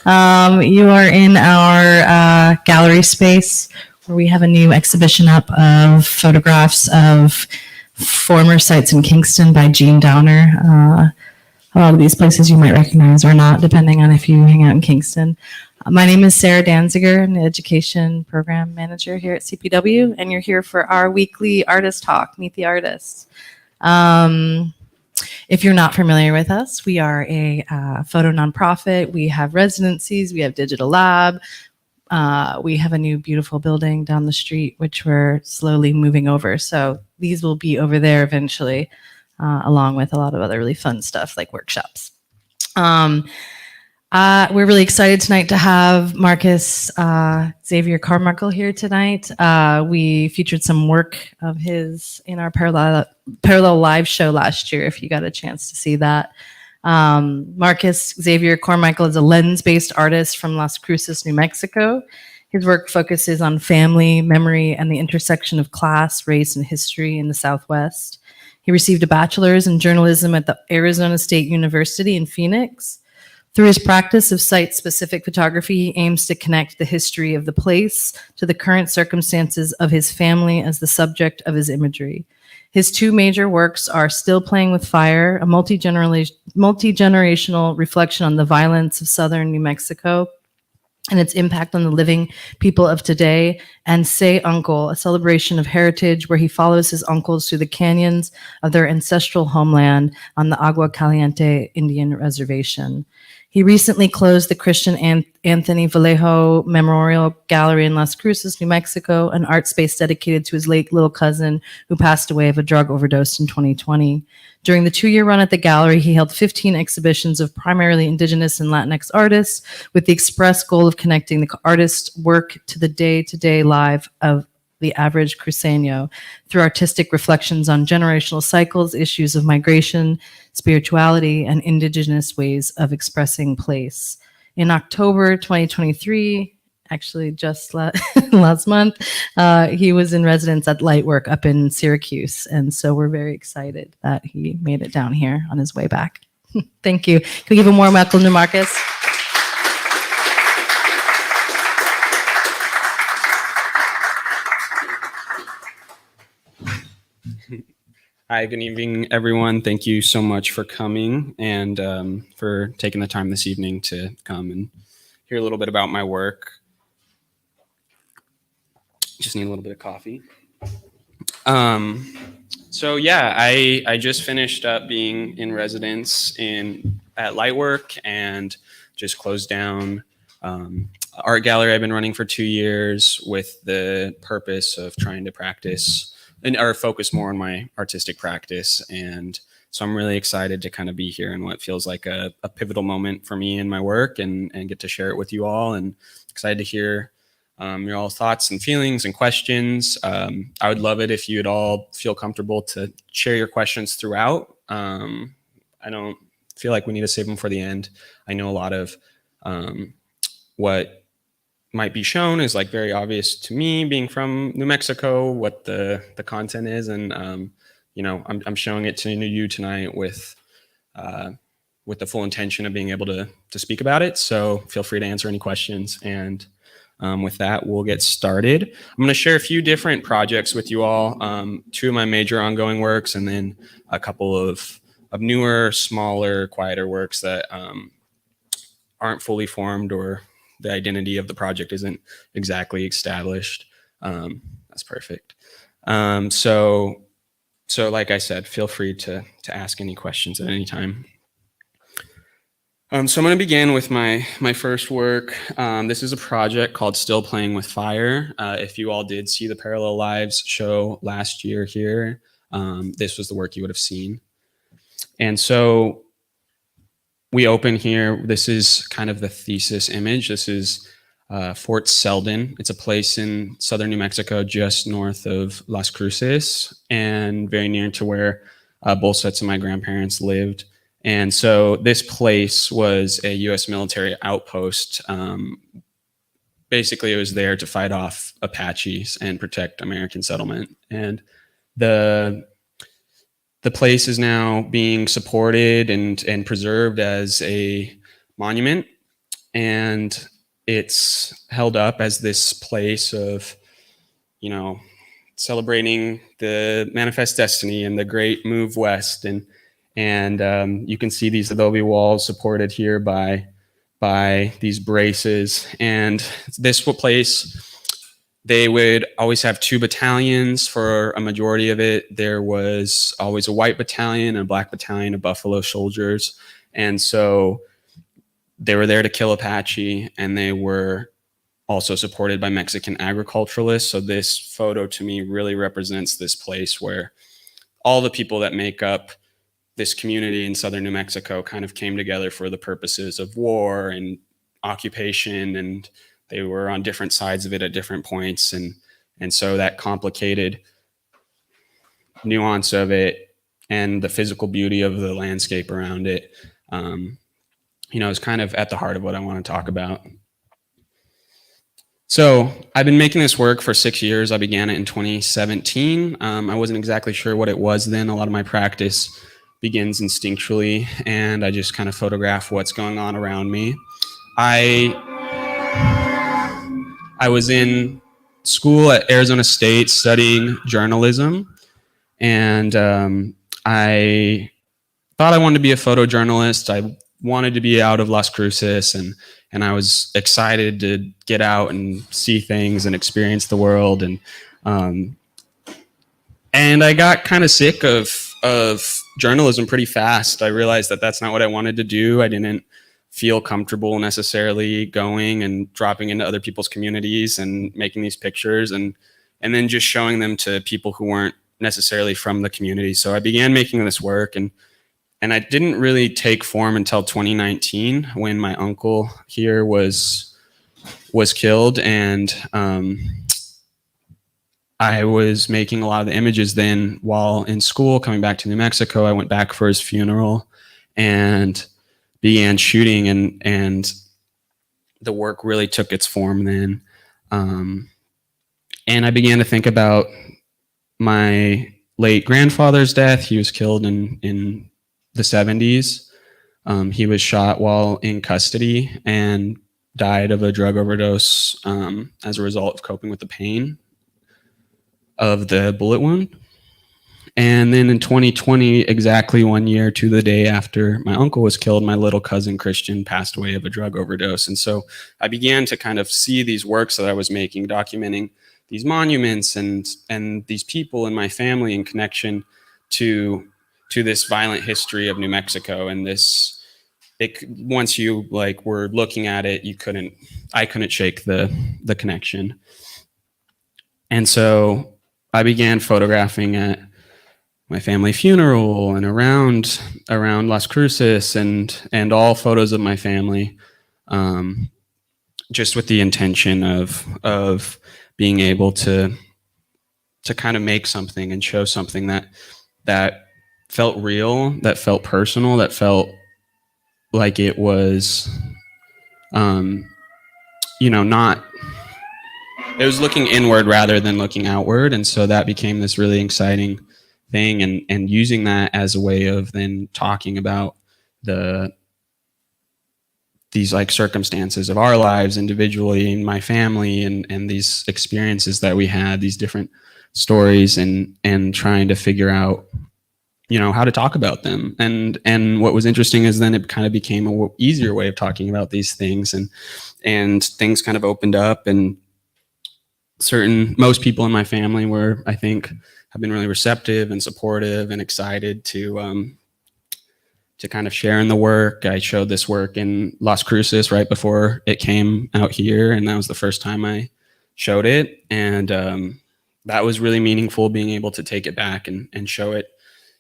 You are in our gallery space where we have a new exhibition up of photographs of former sites in Kingston by Jean Downer. A lot of these places you might recognize or not, depending on if you hang out in Kingston. My name is Sarah Danziger. I'm the Education Program Manager here at CPW, and you're here for our weekly artist talk, Meet the Artists. If you're not familiar with us, we are a photo nonprofit. We have residencies. We have digital lab. We have a new beautiful building down the street, which we're slowly moving over. So these will be over there eventually, along with a lot of other really fun stuff like workshops. We're really excited tonight to have Marcus Xavier Chormicle here tonight. We featured some work of his in our parallel live show last year, if you got a chance to see that. Marcus Xavier Chormicle is a lens-based artist from Las Cruces, New Mexico. His work focuses on family, memory, and the intersection of class, race, and history in the Southwest. He received a bachelor's in journalism at the Arizona State University in Phoenix. Through his practice of site-specific photography, he aims to connect the history of the place to the current circumstances of his family as the subject of his imagery. His two major works are Still Playing with Fire, a multi-generational reflection on the violence of southern New Mexico and its impact on the living people of today, and Say Uncle, a celebration of heritage where he follows his uncles through the canyons of their ancestral homeland on the Agua Caliente Indian Reservation. He recently closed the Christian Anthony Vallejo Memorial Gallery in Las Cruces, New Mexico, an art space dedicated to his late little cousin who passed away of a drug overdose in 2020. During the 2-year run at the gallery, he held 15 exhibitions of primarily Indigenous and Latinx artists with the express goal of connecting the artist's work to the day-to-day life of the average Cruceño through artistic reflections on generational cycles, issues of migration, spirituality, and Indigenous ways of expressing place. In October 2023, actually just last month, he was in residence at Lightwork up in Syracuse. And so we're very excited that he made it down here on his way back. Thank you. Can we give a warm welcome to Marcus? Hi, good evening, everyone. Thank you so much for coming and for taking the time this evening to come and hear a little bit about my work. Just need a little bit of coffee. So yeah, I just finished up being in residence at Lightwork and just closed down art gallery I've been running for 2 years with the purpose of trying to practice or focus more on my artistic practice. And so I'm really excited to kind of be here in what feels like a pivotal moment for me in my work and get to share it with you all, and excited to hear your all thoughts and feelings and questions. I would love it if you'd all feel comfortable to share your questions throughout. I don't feel like we need to save them for the end. I know a lot of what might be shown is like very obvious to me being from New Mexico, what the content is. And, I'm showing it to you tonight with the full intention of being able to speak about it. So feel free to answer any questions. And with that, we'll get started. I'm going to share a few different projects with you all, 2 of my major ongoing works, and then a couple of newer, smaller, quieter works that aren't fully formed, or the identity of the project isn't exactly established. That's perfect. So like I said, feel free to ask any questions at any time. So I'm going to begin with my first work. This is a project called Still Playing with Fire. If you all did see the Parallel Lives show last year here, this was the work you would have seen. And so we open here. This is kind of the thesis image. This is Fort Selden. It's a place in southern New Mexico, just north of Las Cruces, and very near to where both sets of my grandparents lived. And so this place was a U.S. military outpost. Basically, it was there to fight off Apaches and protect American settlement. And the place is now being supported and preserved as a monument. and it's held up as this place of, you know, celebrating the manifest destiny and the great move west, and you can see these adobe walls supported here by these braces. And this place, they would always have 2 battalions for a majority of it. There was always a white battalion and a black battalion of Buffalo soldiers. And so they were there to kill Apache, and they were also supported by Mexican agriculturalists. So this photo to me really represents this place where all the people that make up this community in southern New Mexico kind of came together for the purposes of war and occupation, and they were on different sides of it at different points. And so that complicated nuance of it and the physical beauty of the landscape around it, is kind of at the heart of what I want to talk about. So I've been making this work for 6 years. I began it in 2017. I wasn't exactly sure what it was then. A lot of my practice begins instinctually, and I just kind of photograph what's going on around me. I was in school at Arizona State studying journalism, and I thought I wanted to be a photojournalist. I wanted to be out of Las Cruces, and I was excited to get out and see things and experience the world. And I got kind of sick of journalism pretty fast. I realized that that's not what I wanted to do. I didn't feel comfortable necessarily going and dropping into other people's communities and making these pictures and then just showing them to people who weren't necessarily from the community. So I began making this work, and I didn't really take form until 2019 when my uncle here was killed, and I was making a lot of the images then while in school. Coming back to New Mexico, I went back for his funeral and began shooting, and the work really took its form then. And I began to think about my late grandfather's death. He was killed in the 70s. He was shot while in custody and died of a drug overdose as a result of coping with the pain of the bullet wound. And then in 2020, exactly 1 year to the day after my uncle was killed, my little cousin Christian passed away of a drug overdose. And so I began to kind of see these works that I was making, documenting these monuments and these people in my family in connection to this violent history of New Mexico. And once you were looking at it, I couldn't shake the connection. And so I began photographing at my family funeral and around Las Cruces and all photos of my family, just with the intention of being able to kind of make something and show something that felt real, that felt personal, that felt like it was, not. It was looking inward rather than looking outward, and so that became this really exciting thing, and using that as a way of then talking about these circumstances of our lives individually and my family and these experiences that we had, these different stories, and trying to figure out how to talk about them. And what was interesting is then it kind of became a easier way of talking about these things, and things kind of opened up, and most people in my family have been really receptive and supportive and excited to kind of share in the work. I showed this work in Las Cruces right before it came out here, and that was the first time I showed it. And that was really meaningful, being able to take it back and show it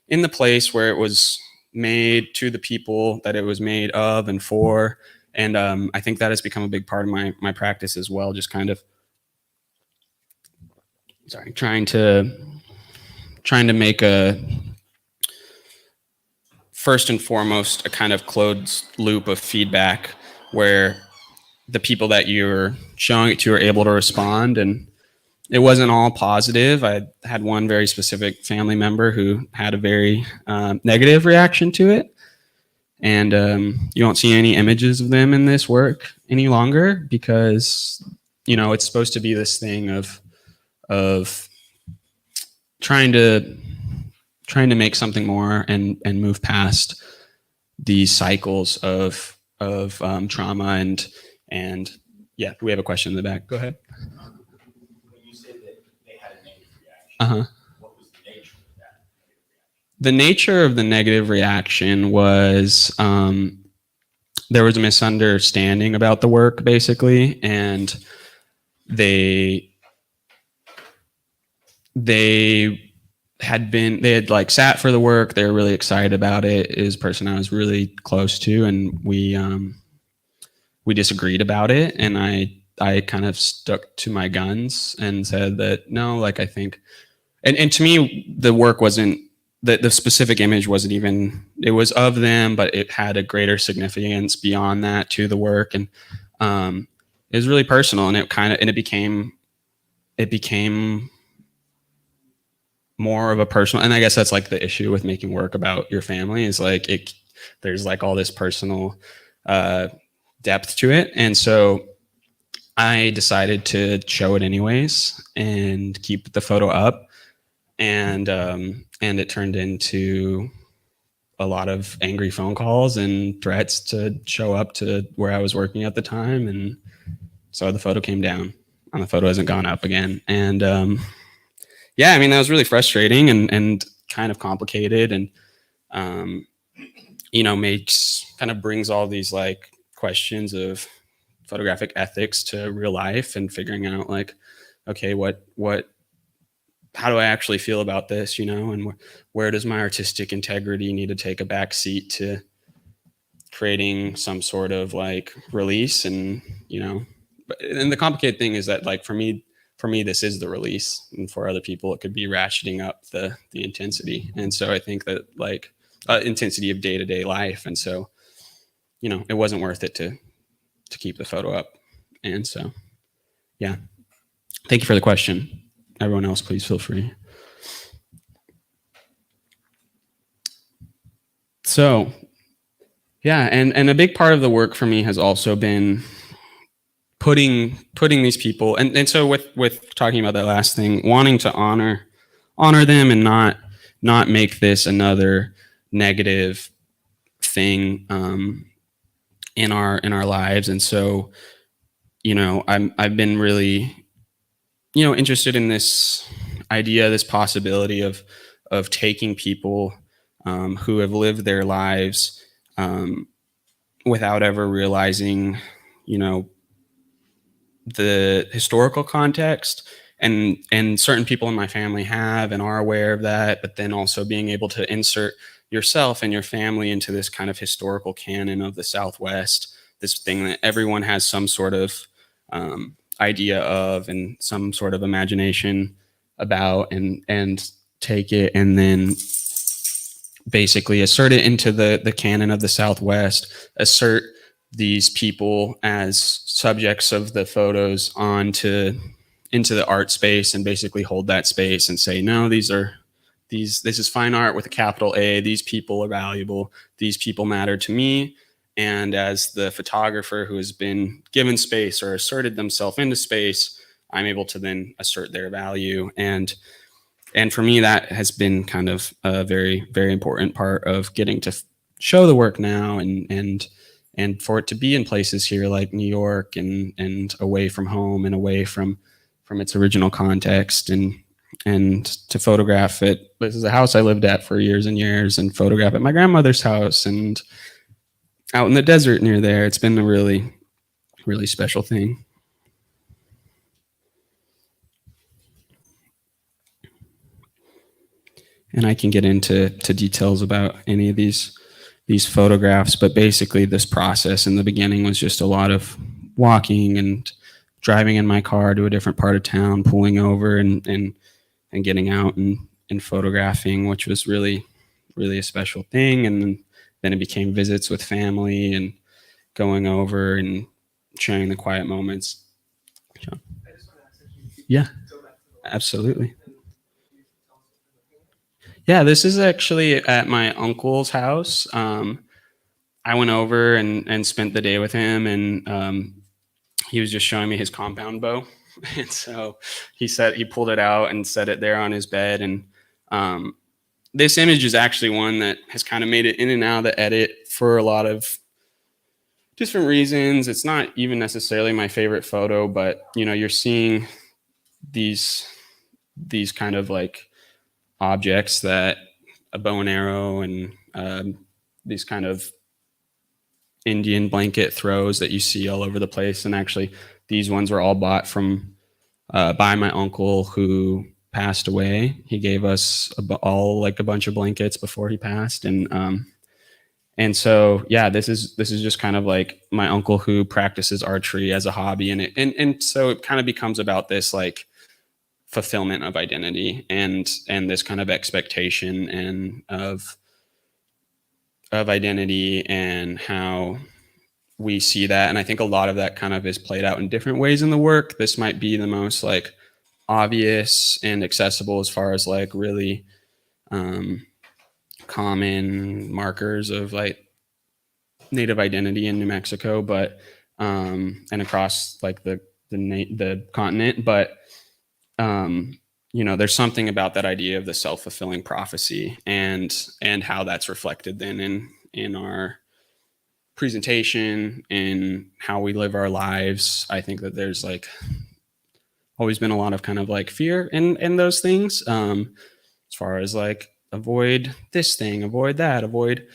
in the place where it was made, to the people that it was made of and for. And I think that has become a big part of my practice as well, just kind of trying to make first and foremost a kind of closed loop of feedback where the people that you're showing it to are able to respond. And it wasn't all positive. I had one very specific family member who had a very negative reaction to it. And you won't see any images of them in this work any longer because, you know, it's supposed to be this thing of trying to make something more and move past these cycles of trauma and yeah. We have a question in the back. Go ahead. When you said that they had a negative reaction, Uh-huh. what was the nature of that negative reaction? The nature of the negative reaction was there was a misunderstanding about the work, basically, and they had like sat for the work. They were really excited about it. It was a person I was really close to, and we disagreed about it, and I kind of stuck to my guns and said that no, like I think, and to me the work wasn't, the specific image wasn't even, it was of them, but it had a greater significance beyond that to the work, and it was really personal, and it became more of a personal, and I guess that's like the issue with making work about your family is like there's like all this personal depth to it, and so I decided to show it anyways and keep the photo up, and it turned into a lot of angry phone calls and threats to show up to where I was working at the time, and so the photo came down, and the photo hasn't gone up again, and yeah, I mean that was really frustrating and kind of complicated, and you know, brings all these like questions of photographic ethics to real life and figuring out like, okay, how do I actually feel about this, you know, and where does my artistic integrity need to take a back seat to creating some sort of like release, and you know, and the complicated thing is that like for me this is the release, and for other people it could be ratcheting up the intensity, and so I think that like intensity of day-to-day life, and so you know it wasn't worth it to keep the photo up, and so yeah. Thank you for the question. Everyone else, please feel free. So yeah, and a big part of the work for me has also been putting these people, and so with talking about that last thing, wanting to honor them and not make this another negative thing in our lives. And so you know I've been really, you know, interested in this idea, this possibility of taking people who have lived their lives without ever realizing, you know, the historical context, and certain people in my family have and are aware of that, but then also being able to insert yourself and your family into this kind of historical canon of the Southwest, this thing that everyone has some sort of idea of and some sort of imagination about, and take it and then basically assert it into the canon of the Southwest, assert these people as subjects of the photos into the art space, and basically hold that space and say, no, this is fine art with a capital A. These people are valuable. These people matter to me. And as the photographer who has been given space or asserted themselves into space, I'm able to then assert their value. And for me, that has been kind of a very, very important part of getting to show the work now, and for it to be in places here like New York and away from home and away from its original context, and to photograph it. This is a house I lived at for years and years, and photograph at my grandmother's house and out in the desert near there. It's been a really, really special thing. And I can get into details about any of these photographs, but basically this process in the beginning was just a lot of walking and driving in my car to a different part of town, pulling over and getting out and photographing, which was really, really a special thing. And then it became visits with family and going over and sharing the quiet moments. John? Yeah, absolutely. Yeah, this is actually at my uncle's house. I went over and spent the day with him, and he was just showing me his compound bow. And so he pulled it out and set it there on his bed. And this image is actually one that has kind of made it in and out of the edit for a lot of different reasons. It's not even necessarily my favorite photo, but you're seeing these kind of like objects, that a bow and arrow, and these kind of Indian blanket throws that you see all over the place. And actually, these ones were all bought from by my uncle who passed away. He gave us all like a bunch of blankets before he passed, and so yeah, this is just kind of like my uncle who practices archery as a hobby, and so it kind of becomes about this like fulfillment of identity and this kind of expectation and of identity and how we see that. And I think a lot of that kind of is played out in different ways in the work. This might be the most like obvious and accessible as far as like really common markers of like Native identity in New Mexico, but and across like the continent. But there's something about that idea of the self-fulfilling prophecy and how that's reflected then in our presentation and how we live our lives. I think that there's like always been a lot of kind of like fear in those things, as far as like avoid this thing, avoid that, avoid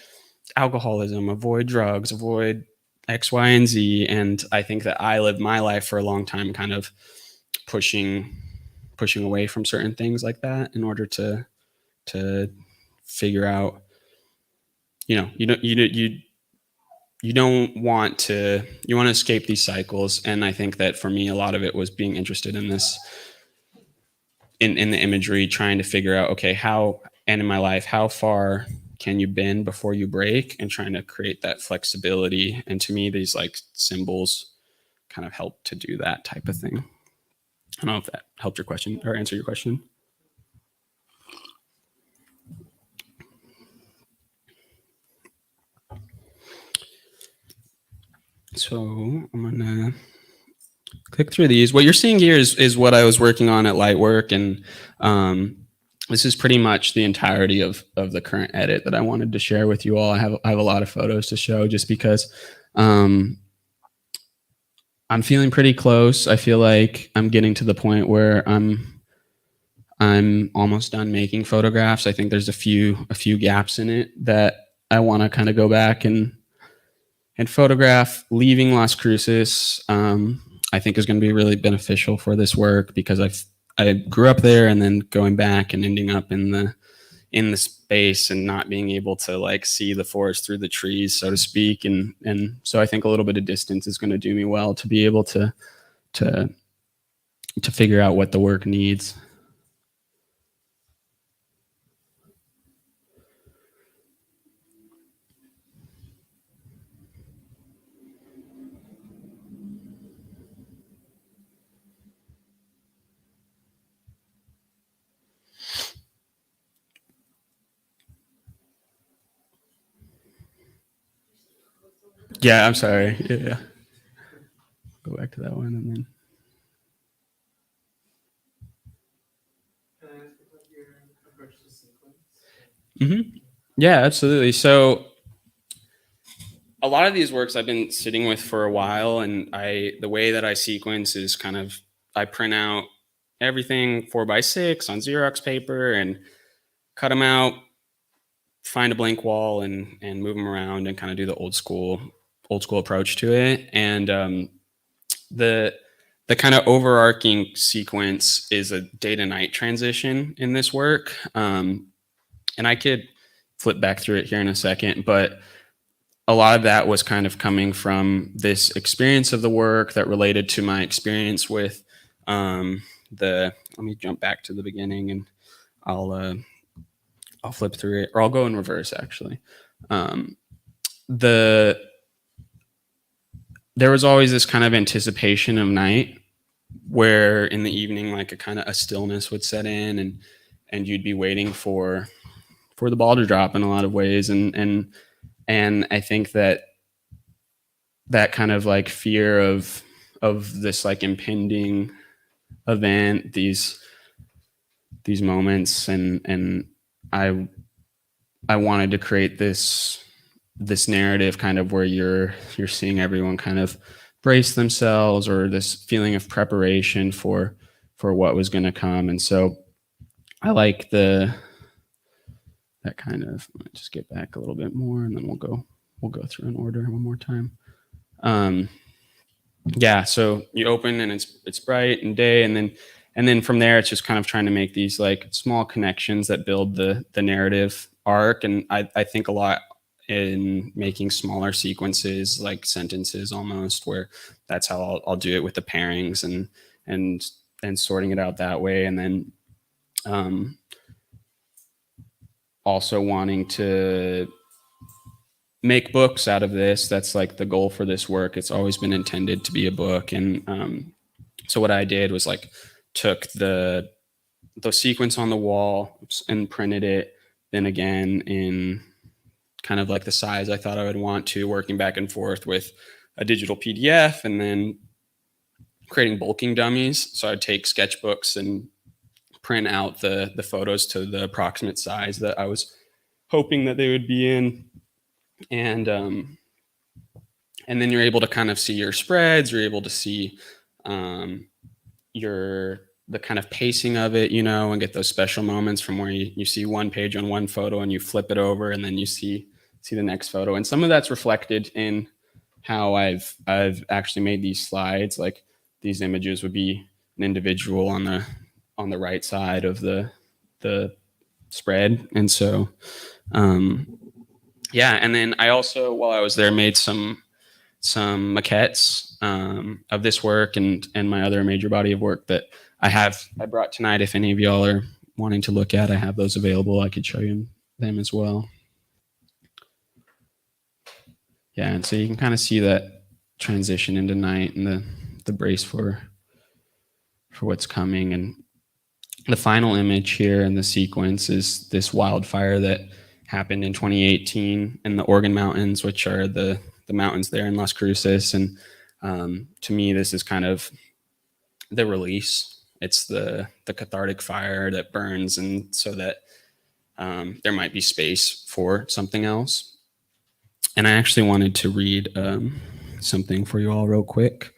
alcoholism, avoid drugs, avoid X, Y, and Z. And I think that I lived my life for a long time kind of pushing away from certain things like that in order to figure out, you want to escape these cycles. And I think that for me, a lot of it was being interested in this, in the imagery, trying to figure out, okay, and in my life, how far can you bend before you break, and trying to create that flexibility. And to me, these like symbols kind of help to do that type of thing. I don't know if that helped your question or answer your question. So I'm gonna click through these. What you're seeing here is what I was working on at Lightwork, and this is pretty much the entirety of the current edit that I wanted to share with you all. I have a lot of photos to show just because I'm feeling pretty close. I feel like I'm getting to the point where I'm almost done making photographs. I think there's a few gaps in it that I want to kind of go back and photograph. Leaving Las Cruces, I think is going to be really beneficial for this work, because I grew up there, and then going back and ending up in the space and not being able to like see the forest through the trees, so to speak. And so I think a little bit of distance is going to do me well to be able to figure out what the work needs. Yeah, I'm sorry. Yeah. Go back to that one and then. Can I ask about your approach to sequence? Mm-hmm. Yeah, absolutely. So a lot of these works I've been sitting with for a while, and the way that I sequence is kind of, I print out everything 4x6 on Xerox paper and cut them out, find a blank wall and move them around, and kind of do the old school approach to it. And the kind of overarching sequence is a day to night transition in this work. And I could flip back through it here in a second, but a lot of that was kind of coming from this experience of the work that related to my experience with let me jump back to the beginning, and I'll flip through it, or I'll go in reverse actually. There was always this kind of anticipation of night, where in the evening, like a stillness would set in, and you'd be waiting for the ball to drop in a lot of ways. And And I think that kind of like fear of this like impending event, these moments, and I wanted to create this narrative kind of where you're seeing everyone kind of brace themselves, or this feeling of preparation for what was going to come. And so I like that kind of, let me just get back a little bit more, and then we'll go through in order one more time. Yeah, so you open and it's bright and day, and then from there it's just kind of trying to make these like small connections that build the narrative arc. And I think a lot in making smaller sequences, like sentences almost, where that's how I'll do it with the pairings and sorting it out that way. And then also wanting to make books out of this. That's like the goal for this work. It's always been intended to be a book. And so what I did was like took the sequence on the wall and printed it then again in kind of like the size I thought I would want to, working back and forth with a digital PDF, and then creating bulking dummies. So I'd take sketchbooks and print out the photos to the approximate size that I was hoping that they would be in. And then you're able to kind of see your spreads. You're able to see the kind of pacing of it, and get those special moments from where you see one page on one photo and you flip it over, and then you see the next photo. And some of that's reflected in how I've actually made these slides. Like these images would be an individual on the right side of the spread. And so yeah, and then I also, while I was there, made some maquettes of this work and my other major body of work that I brought tonight. If any of y'all are wanting to look at, I have those available. I could show you them as well. Yeah, and so you can kind of see that transition into night and the brace for what's coming. And the final image here in the sequence is this wildfire that happened in 2018 in the Organ Mountains, which are the mountains there in Las Cruces. And to me, this is kind of the release. It's the cathartic fire that burns, and so that there might be space for something else. And I actually wanted to read something for you all real quick.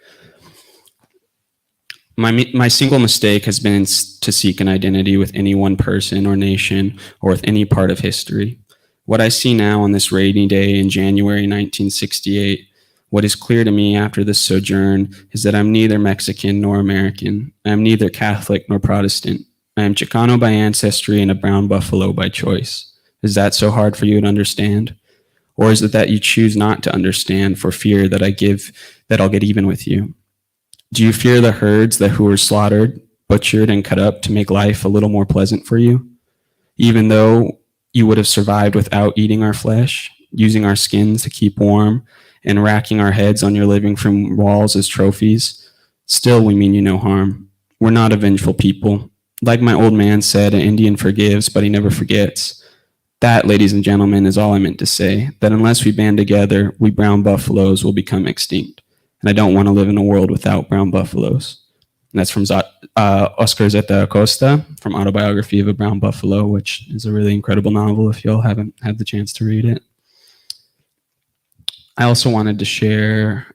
My single mistake has been to seek an identity with any one person or nation or with any part of history. What I see now on this rainy day in January 1968, what is clear to me after this sojourn is that I'm neither Mexican nor American. I am neither Catholic nor Protestant. I am Chicano by ancestry and a brown buffalo by choice. Is that so hard for you to understand? Or is it that you choose not to understand for fear that I'll get even with you? Do you fear the herds who were slaughtered, butchered, and cut up to make life a little more pleasant for you? Even though you would have survived without eating our flesh, using our skins to keep warm, and racking our heads on your living room walls as trophies, still we mean you no harm. We're not a vengeful people. Like my old man said, an Indian forgives, but he never forgets. That, ladies and gentlemen, is all I meant to say, that unless we band together, we brown buffaloes will become extinct. And I don't want to live in a world without brown buffaloes. And that's from Oscar Zeta Augusta, from Autobiography of a Brown Buffalo, which is a really incredible novel if y'all haven't had the chance to read it. I also wanted to share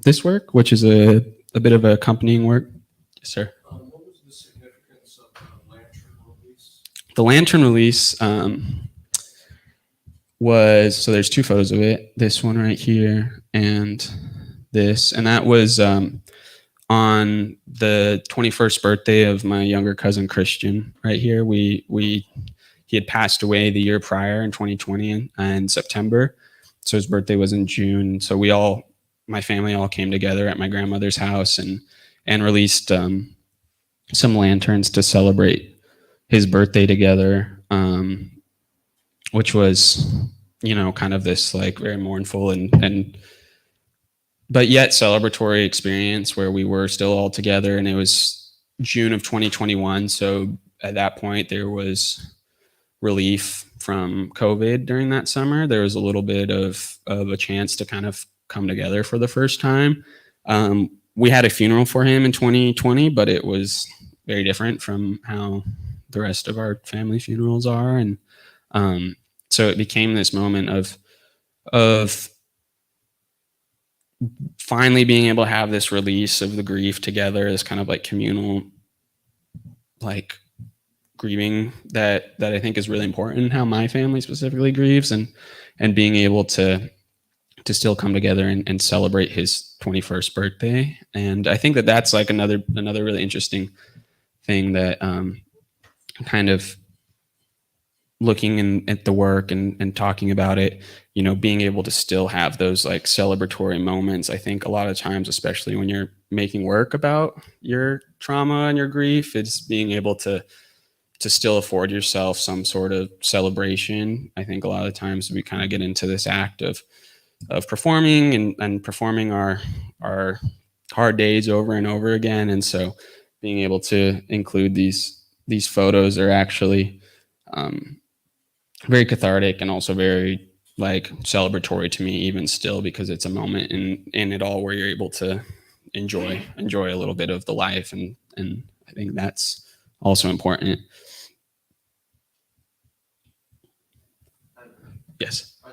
this work, which is a bit of a accompanying work. Yes, sir. What was the significance of the lantern release? The lantern release was, so there's two photos of it, this one right here and this, and that was on the 21st birthday of my younger cousin Christian right here. He had passed away the year prior in 2020 in September. So his birthday was in June. So my family all came together at my grandmother's house and released some lanterns to celebrate his birthday together, which was, kind of this like very mournful and but yet celebratory experience where we were still all together. And it was June of 2021. So at that point there was relief from COVID during that summer. There was a little bit of a chance to kind of come together for the first time. We had a funeral for him in 2020, but it was very different from how the rest of our family funerals are. And so it became this moment of finally being able to have this release of the grief together, this kind of like communal, like grieving that I think is really important, how my family specifically grieves, and being able to still come together and celebrate his 21st birthday. And I think that that's like another really interesting thing that kind of looking at the work and talking about it, you know, being able to still have those like celebratory moments. I think a lot of times, especially when you're making work about your trauma and your grief, it's being able to still afford yourself some sort of celebration. I think a lot of times we kind of get into this act of performing and performing our hard days over and over again. And so being able to include these photos are actually very cathartic and also very like celebratory to me even still, because it's a moment in it all where you're able to enjoy a little bit of the life. And I think that's also important. Yes. Are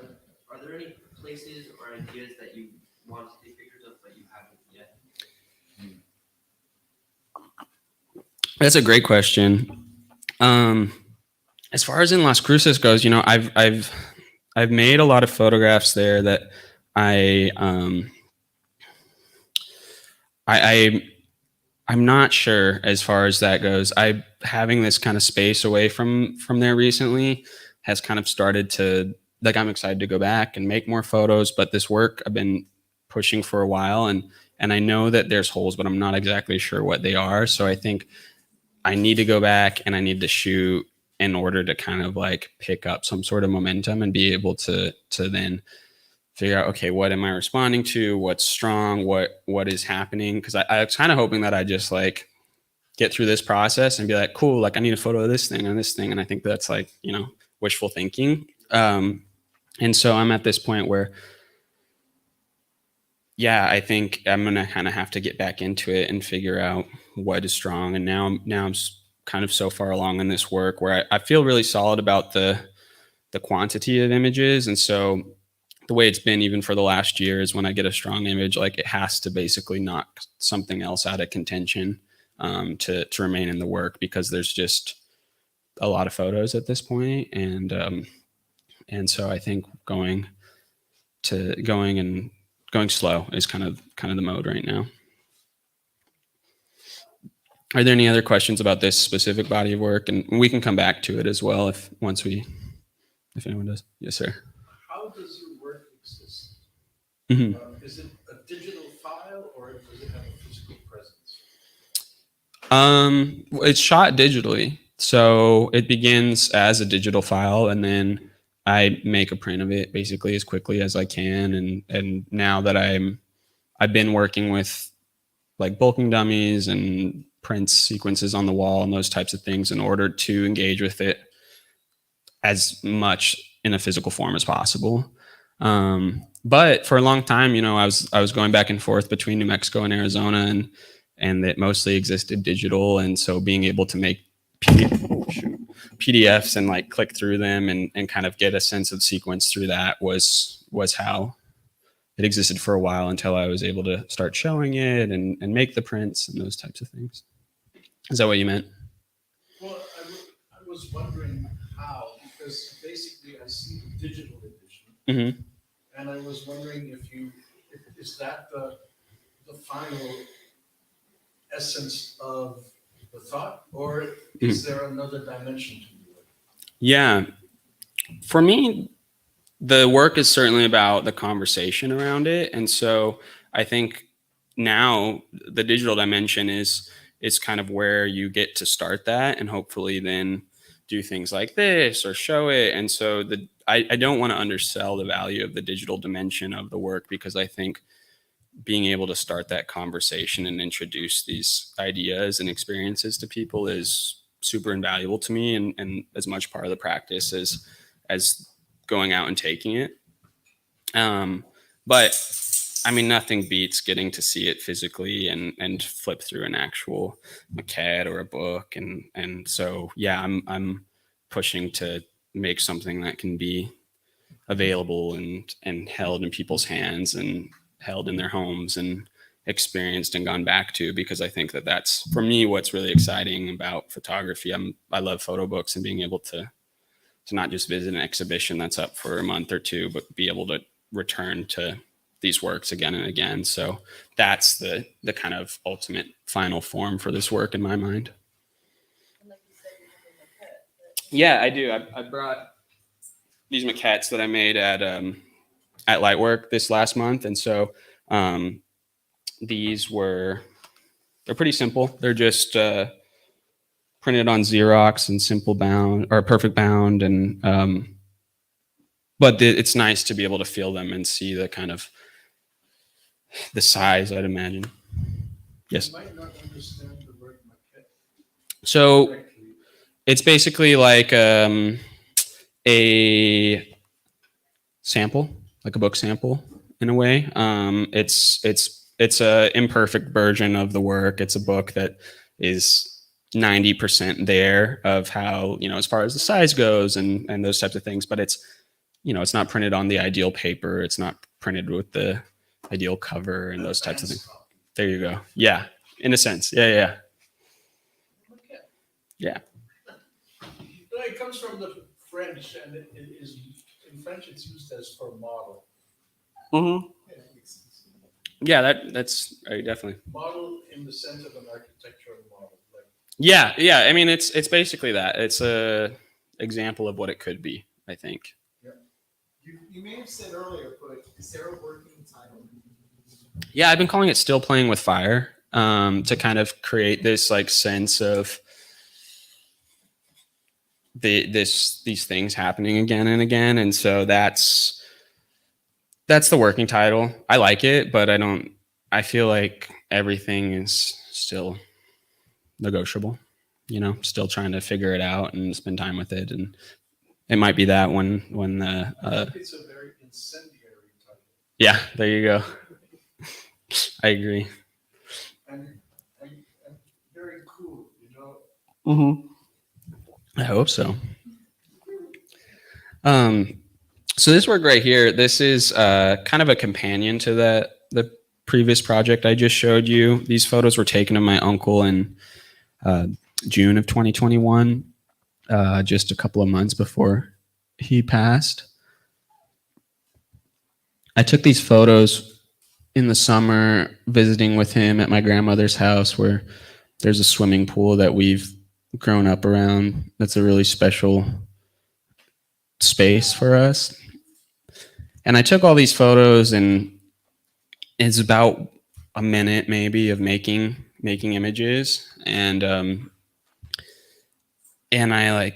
there any places or ideas that you want to take pictures of but you haven't yet? That's a great question. As far as in Las Cruces goes, you know, I've made a lot of photographs there that I'm not sure as far as that goes. Having this kind of space away from there recently has kind of started to, like, I'm excited to go back and make more photos, but this work I've been pushing for a while, and I know that there's holes, but I'm not exactly sure what they are. So I think I need to go back and I need to shoot in order to kind of like pick up some sort of momentum and be able to then figure out, okay, what am I responding to? What's strong? What is happening? Because I was kind of hoping that I just like get through this process and be like, cool, like I need a photo of this thing and this thing. And I think that's like, you know, wishful thinking. And so I'm at this point where, yeah, I think I'm going to kind of have to get back into it and figure out what is strong. And now I'm kind of so far along in this work where I feel really solid about the quantity of images. And so the way it's been even for the last year is when I get a strong image, like it has to basically knock something else out of contention to remain in the work, because there's just a lot of photos at this point. And so I think going slow is kind of the mode right now. Are there any other questions about this specific body of work? And we can come back to it as well if anyone does. Yes, sir. How does your work exist? Mm-hmm. Is it a digital file or does it have a physical presence? It's shot digitally. So it begins as a digital file, and then I make a print of it basically as quickly as I can. And now that I've been working with like bulking dummies and prints sequences on the wall and those types of things in order to engage with it as much in a physical form as possible. But for a long time, you know, I was going back and forth between New Mexico and Arizona, and it mostly existed digital. And so being able to make PDFs and like click through them and kind of get a sense of sequence through that was how it existed for a while, until I was able to start showing it and make the prints and those types of things. Is that what you meant? Well, I was wondering how, because basically I see the digital edition, Mm-hmm. and I was wondering is that the final essence of the thought, or is there another dimension to it? Yeah. For me, the work is certainly about the conversation around it. And so I think now the digital dimension is kind of where you get to start that and hopefully then do things like this or show it. And so I don't want to undersell the value of the digital dimension of the work, because I think being able to start that conversation and introduce these ideas and experiences to people is super invaluable to me, and as much part of the practice as going out and taking it. But I mean, nothing beats getting to see it physically and flip through an actual maquette or a book. And so, yeah, I'm pushing to make something that can be available and held in people's hands and held in their homes and experienced and gone back to, because I think that that's, for me, what's really exciting about photography. I love photo books and being able to not just visit an exhibition that's up for a month or two, but be able to return to these works again and again. So that's the kind of ultimate final form for this work in my mind. Yeah, I do. I brought these maquettes that I made at Lightwork this last month. And so they're pretty simple. They're just printed on Xerox and simple bound or perfect bound. And but it's nice to be able to feel them and see the kind of the size, I'd imagine. Yes. You might not understand the word maquette So correctly. it's basically like a sample, like a book sample in a way. It's a imperfect version of the work. It's a book that is 90% there of how, as far as the size goes and those types of things, but it's not printed on the ideal paper. It's not printed with the ideal cover and those types of things. There you go. Yeah. In a sense. Yeah. Maquette. Yeah. It comes from the French, and it is, in French, it's used as for model. Mm-hmm. Yeah, it makes sense. Yeah, that's definitely. Model in the sense of an architectural model. Like, Yeah. I mean, it's basically that. It's a example of what it could be, I think. You may have said earlier, but is there a working title? Yeah, I've been calling it Still Playing with Fire, to kind of create this like sense of these things happening again and again. And so that's the working title. I like it, but I feel like everything is still negotiable, still trying to figure it out and spend time with it. And it might be that when I think it's a very incendiary title. yeah, there you go. I agree. And very cool, Mm-hmm. I hope so. So this work right here, this is kind of a companion to the previous project I just showed you. These photos were taken of my uncle in June of 2021, just a couple of months before he passed. I took these photos in the summer visiting with him at my grandmother's house, where there's a swimming pool that we've grown up around. That's a really special space for us. And I took all these photos, and it's about a minute maybe of making images. And I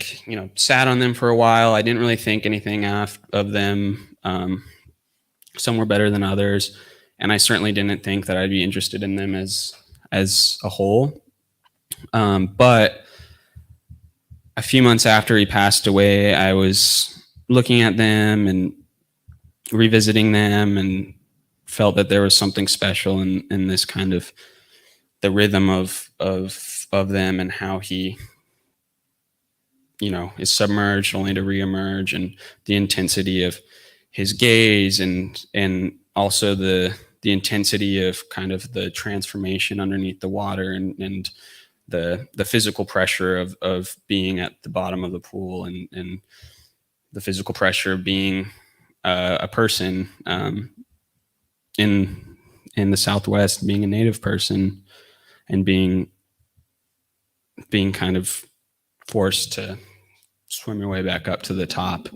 sat on them for a while. I didn't really think anything of them. Some were better than others. And I certainly didn't think that I'd be interested in them as a whole. But a few months after he passed away, I was looking at them and revisiting them, and felt that there was something special in this kind of the rhythm of them, and how he, is submerged only to reemerge, and the intensity of his gaze, and also the intensity of kind of the transformation underneath the water, and the physical pressure of being at the bottom of the pool, and the physical pressure of being a person in the Southwest, being a Native person, and being kind of forced to swim your way back up to the top.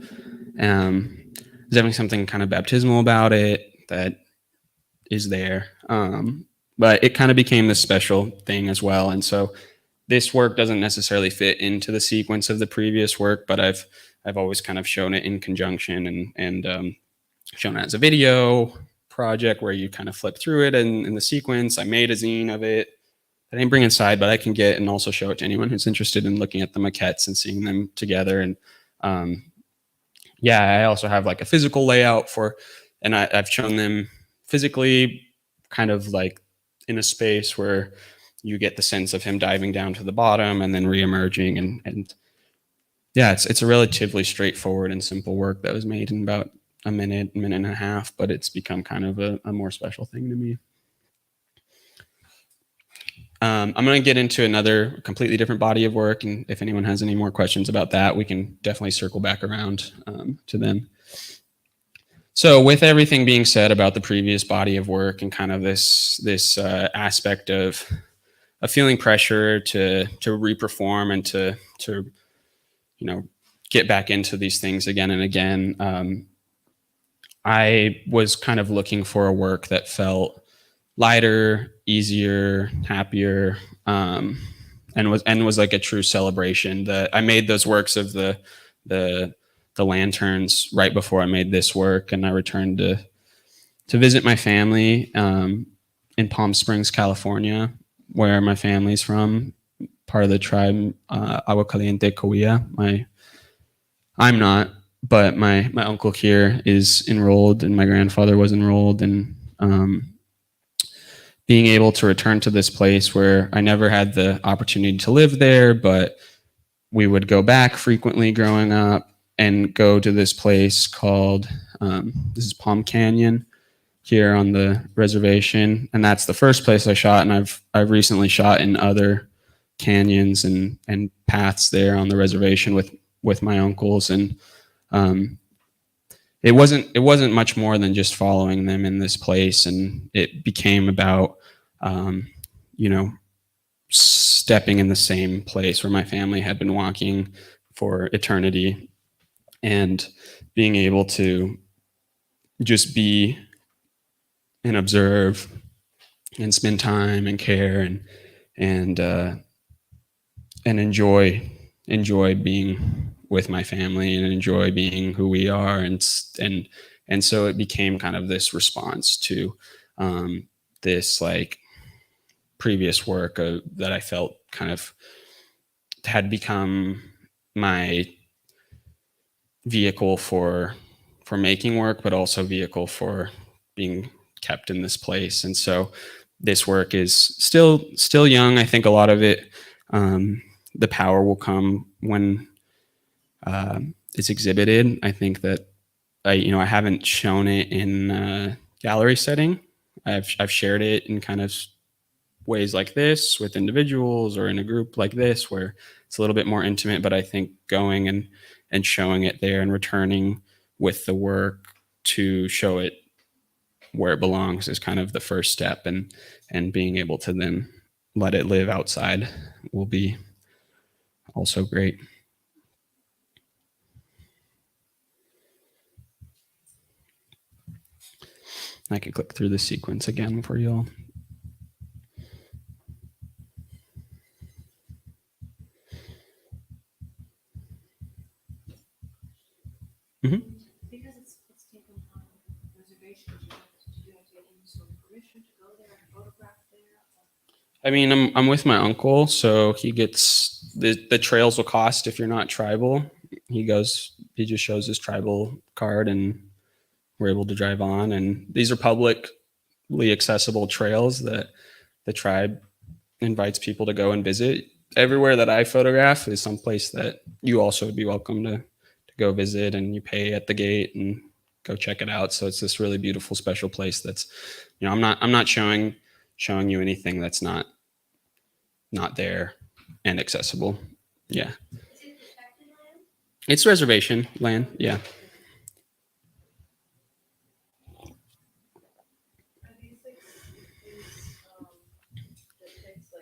There's having something kind of baptismal about it that is there. But it kind of became this special thing as well. And so this work doesn't necessarily fit into the sequence of the previous work, but I've always kind of shown it in conjunction, and shown it as a video project where you kind of flip through it in the sequence. I made a zine of it I didn't bring inside, but I can get and also show it to anyone who's interested in looking at the maquettes and seeing them together. And yeah, I also have like a physical layout for, and I've shown them physically, kind of like in a space where you get the sense of him diving down to the bottom and then reemerging. And yeah, it's a relatively straightforward and simple work that was made in about a minute and a half, but it's become kind of a more special thing to me. I'm going to get into another completely different body of work, and if anyone has any more questions about that, we can definitely circle back around to them. So with everything being said about the previous body of work and kind of this aspect of feeling pressure to reperform and to get back into these things again and again, I was kind of looking for a work that felt lighter, easier, happier, and was like a true celebration. I made those works of the lanterns right before I made this work, and I returned to visit my family in Palm Springs, California, where my family's from, part of the tribe Agua Caliente Cahuilla. I'm not, but my uncle here is enrolled, and my grandfather was enrolled, and being able to return to this place where I never had the opportunity to live there, but we would go back frequently growing up and go to this place called, this is Palm Canyon here on the reservation. And that's the first place I shot. And I've recently shot in other canyons and paths there on the reservation with my uncles. And it wasn't much more than just following them in this place, and it became about stepping in the same place where my family had been walking for eternity, and being able to just be and observe and spend time and care and enjoy being with my family and enjoy being who we are. And so it became kind of this response to this like previous work that I felt kind of had become my vehicle for making work, but also vehicle for being kept in this place. And so this work is still young. I think a lot of it, the power will come when it's exhibited. I think that I haven't shown it in a gallery setting. I've shared it in kind of ways like this with individuals or in a group like this where it's a little bit more intimate, but I think going and showing it there and returning with the work to show it where it belongs is kind of the first step, and being able to then let it live outside will be also great. I could click through the sequence again for you all. Mm-hmm. Because it's taken on reservation, do you have to get any sort of permission to go there and photograph there? I mean, I'm with my uncle, so he gets the trails will cost if you're not tribal. He just shows his tribal card, and we're able to drive on. And these are publicly accessible trails that the tribe invites people to go and visit. Everywhere that I photograph is someplace that you also would be welcome to go visit, and you pay at the gate and go check it out. So it's this really beautiful, special place that's, I'm not showing you anything that's not there and accessible. Yeah. Is it protected land? It's reservation land. Yeah. Are these depicts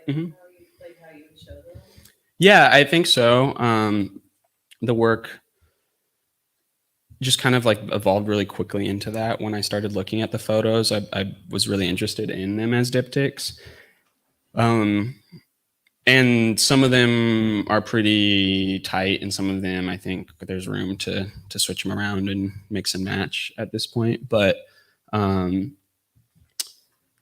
Mhm. how you would show them? Yeah, I think so. The work just kind of like evolved really quickly into that. When I started looking at the photos, I was really interested in them as diptychs. And some of them are pretty tight, and some of them I think there's room to switch them around and mix and match at this point. But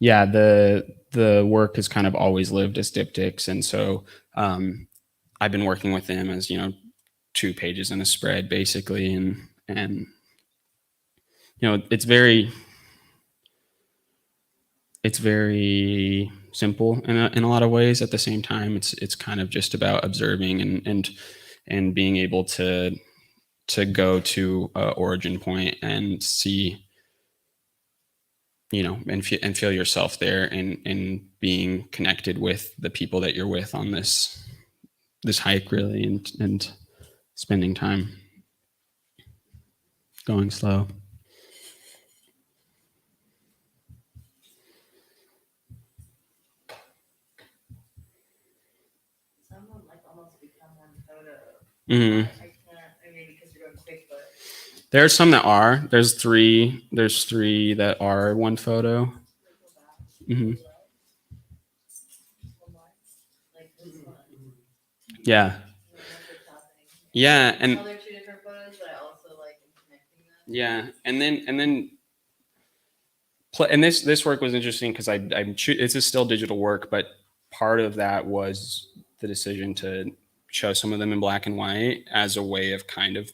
yeah, the work has kind of always lived as diptychs, and so I've been working with them as 2 pages in a spread basically, and it's very simple in a lot of ways. At the same time, it's kind of just about observing and being able to go to a origin point and see, and feel yourself there, and being connected with the people that you're with on this hike, really, and spending time going slow. Some of them like almost become one photo. Mhm. I can't. I mean, because you're going quick, but There are some that are. There's three that are one photo. go back. Hmm. One more. Like this one. Yeah, I don't know if it's happening. yeah, and Well, they're 2 different photos, but I also like am connecting them. yeah, and this work was interesting because this is still digital work, but part of that was the decision to show some of them in black and white as a way of kind of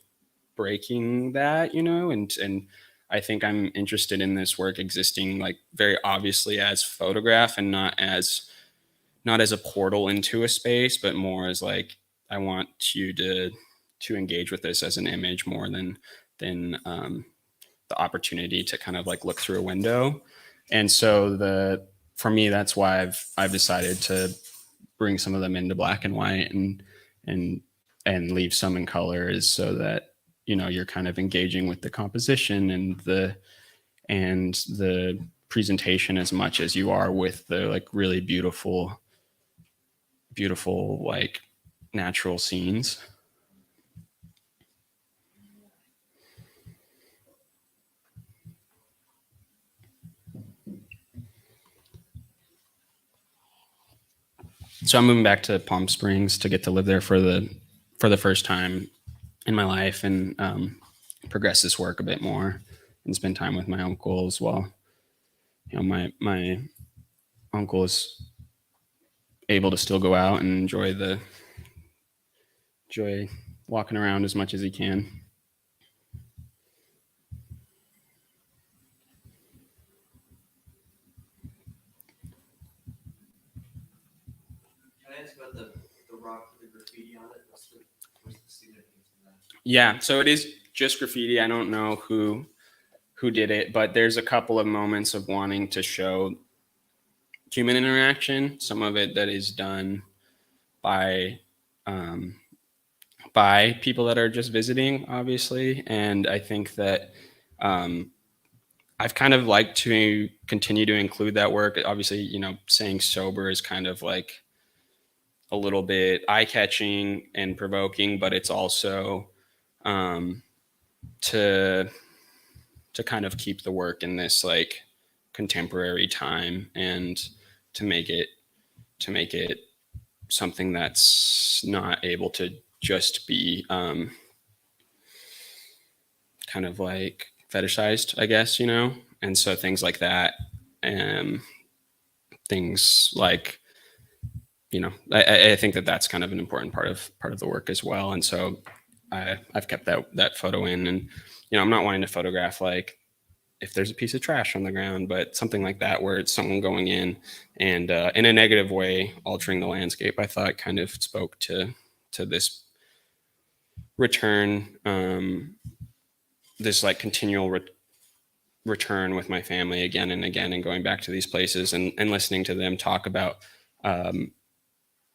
breaking that, and I think I'm interested in this work existing like very obviously as photograph, and not as a portal into a space, but more as like, I want you to engage with this as an image more than the opportunity to kind of like look through a window. And so for me, that's why I've decided to bring some of them into black and white and leave some in color, is so that you're kind of engaging with the composition and the presentation as much as you are with the like really beautiful like natural scenes. So I'm moving back to Palm Springs to get to live there for the first time in my life, and progress this work a bit more and spend time with my uncle as well. My uncle is able to still go out and enjoy walking around as much as he can. Can I ask about the rock with the graffiti on it? What's the significance of that? Yeah, so it is just graffiti. I don't know who did it, but there's a couple of moments of wanting to show human interaction. Some of it that is done by people that are just visiting, obviously, and I think that I've kind of liked to continue to include that work. Obviously, saying sober is kind of like a little bit eye-catching and provoking, but it's also to kind of keep the work in this like contemporary time, and to make it something that's not able to just be kind of like fetishized, I guess, and so things like that, things like, I think that that's kind of an important part of the work as well. And so I've kept that photo in, and I'm not wanting to photograph like if there's a piece of trash on the ground, but something like that where it's someone going in and in a negative way altering the landscape. I thought kind of spoke to this return, this like continual return with my family again and again, and going back to these places and listening to them talk about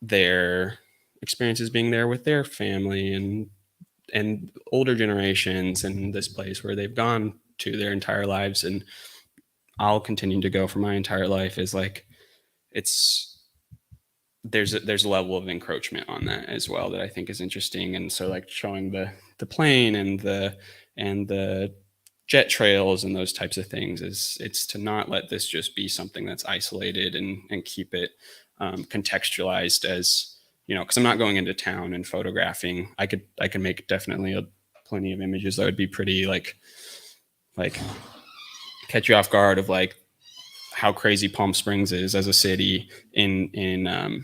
their experiences being there with their family and older generations, and this place where they've gone to their entire lives, and I'll continue to go for my entire life, is like, there's a level of encroachment on that as well that I think is interesting. And so like showing the plane and the jet trails and those types of things, it's to not let this just be something that's isolated, and keep it contextualized as, because I'm not going into town and photographing. I could make definitely plenty of images that would be pretty like catch you off guard of like how crazy Palm Springs is as a city in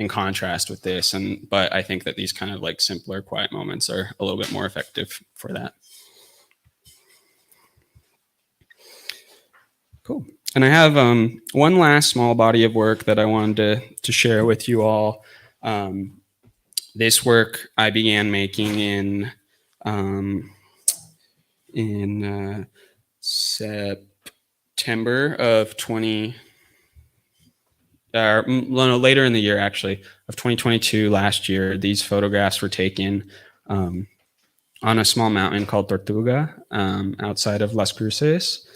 contrast with this. But I think that these kind of like simpler, quiet moments are a little bit more effective for that. Cool. And I have one last small body of work that I wanted to share with you all. This work I began making in September of later in the year, actually, of 2022, last year. These photographs were taken on a small mountain called Tortuga outside of Las Cruces.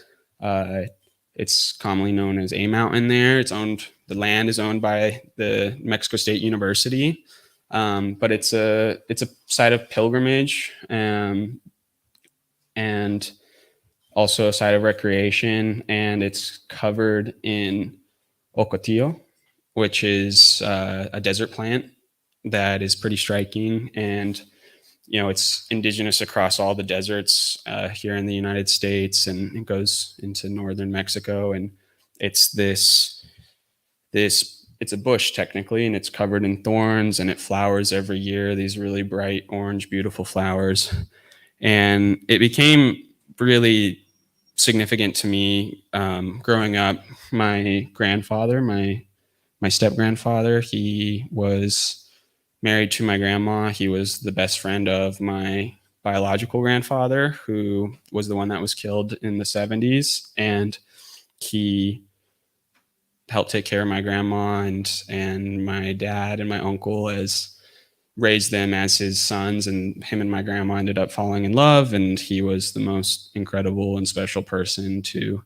It's commonly known as a mountain there. The land is owned by the Mexico State University, but it's a site of pilgrimage and also a site of recreation, and it's covered in ocotillo, which is a desert plant that is pretty striking. And it's indigenous across all the deserts here in the United States, and it goes into northern Mexico. And it's it's a bush technically, and it's covered in thorns, and it flowers every year, these really bright orange, beautiful flowers. And it became really significant to me growing up. My grandfather, my step-grandfather, he was married to my grandma. He was the best friend of my biological grandfather, who was the one that was killed in the 70s. And he helped take care of my grandma and my dad and my uncle, raised them as his sons. And him and my grandma ended up falling in love. And he was the most incredible and special person to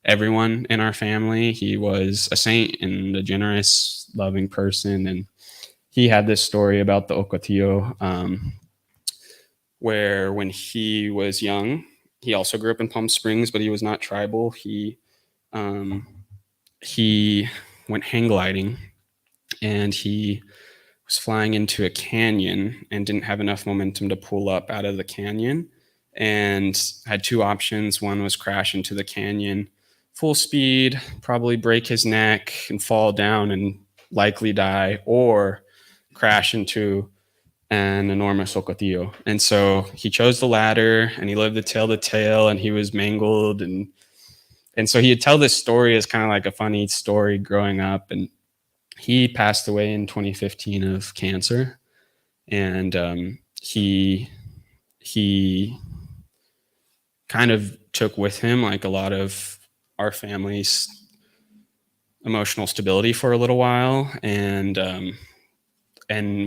everyone in our family. He was a saint and a generous, loving person. And he had this story about the ocotillo, where when he was young, he also grew up in Palm Springs, but he was not tribal. He went hang gliding, and he was flying into a canyon and didn't have enough momentum to pull up out of the canyon, and had two options. One was crash into the canyon full speed, probably break his neck and fall down and likely die, or crash into an enormous ocotillo. And so he chose the latter, and he lived the tail to tail, and he was mangled. And so he'd tell this story as kind of like a funny story growing up. And he passed away in 2015 of cancer. And he kind of took with him like a lot of our family's emotional stability for a little while. And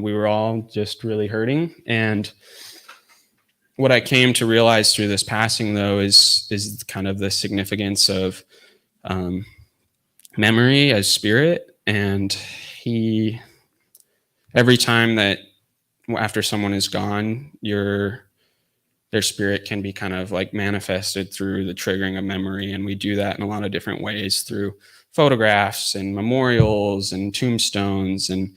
we were all just really hurting. And what I came to realize through this passing, though, is kind of the significance of memory as spirit. And every time that after someone is gone, their spirit can be kind of like manifested through the triggering of memory. And we do that in a lot of different ways, through photographs and memorials and tombstones. And